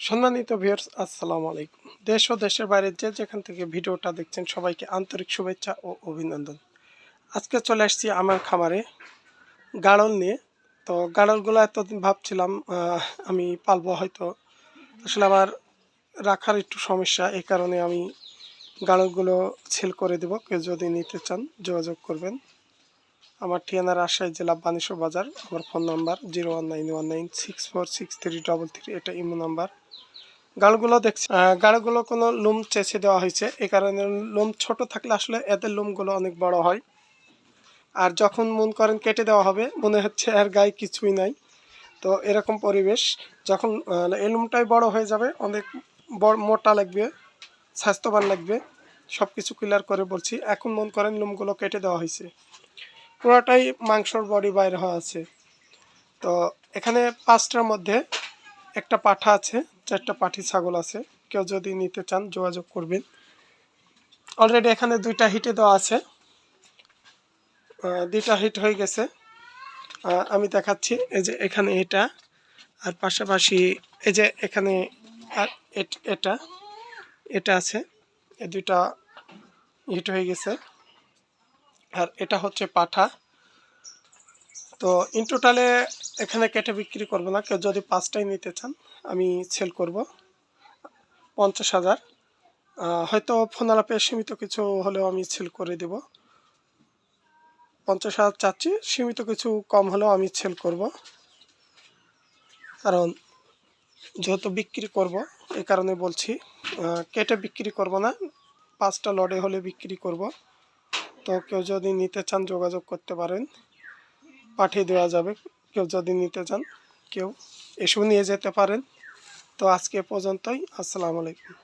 সম্মানিত ভিউয়ার্স, আসসালামু আলাইকুম। দেশ ও দেশের বাইরে যে যেখান থেকে ভিডিওটা দেখছেন সবাইকে আন্তরিক শুভেচ্ছা ও অভিনন্দন। আজকে চলে আসছি আমার খামারে গাড়ল নিয়ে। তো গাড়লগুলো এতদিন ভাবছিলাম আমি পালবো, হয়তো আসলে আমার রাখার একটু সমস্যা, এই কারণে আমি গাড়লগুলো সেল করে দেব। কেউ যদি নিতে চান যোগাযোগ করবেন। আমার ঠিকানা রাজশাহী জেলা বানেশ্বর বাজার। আমার ফোন নাম্বার 01919646333, এটা ইমো নাম্বার। গাড়গুলো দেখছি, গাড়গুলো কোনো লোম চেঁচে দেওয়া হয়েছে, এই কারণে লোম ছোট থাকলে আসলে এদের লোমগুলো অনেক বড় হয়। আর যখন মন করেন কেটে দেওয়া হবে, মনে হচ্ছে আর গায়ে কিছুই নাই। তো এরকম পরিবেশ, যখন এই লোমটাই বড় হয়ে যাবে, অনেক বড় মোটা লাগবে, স্বাস্থ্যবান লাগবে। সব কিছু ক্লিয়ার করে বলছি, এখন মন করেন লোমগুলো কেটে দেওয়া হয়েছে, পুরোটাই মাংসর বডি বাইরে হওয়া আছে। তো এখানে 5টার মধ্যে একটা পাঠা আছে, 4টা পাঠি ছাগল আছে। কেউ যদি নিতে চান যোগাযোগ করবেন। অলরেডি এখানে 2টা হিটে দেওয়া আছে, 2টা হিট হয়ে গেছে। আমি দেখাচ্ছি, এই যে এখানে এটা, আর পাশাপাশি এই যে এখানে আর এটা এটা আছে। এই 2টা হিট হয়ে গেছে। আর এটা হচ্ছে পাঠা। তো ইন টোটালে এখানে কেটে বিক্রি করবো না, কেউ যদি 5টাই নিতে চান আমি সেল করব 50,000। হয়তো ফোন আলাপে সীমিত কিছু হলেও আমি সেল করে দেব। 50,000 চাচ্ছি, সীমিত কিছু কম হলেও আমি সেল করব, কারণ যেহেতু বিক্রি করব এই কারণে বলছি। কেটে বিক্রি করব না, 5টা লড়ে হলে বিক্রি করব। তো কেউ যদি নিতে চান যোগাযোগ করতে পারেন, পাঠিয়ে দেওয়া যাবে। কেউ যদি নিতে চান কেউ এসেও নিয়ে যেতে পারেন। তো আজকে পর্যন্তই, আসসালামু আলাইকুম।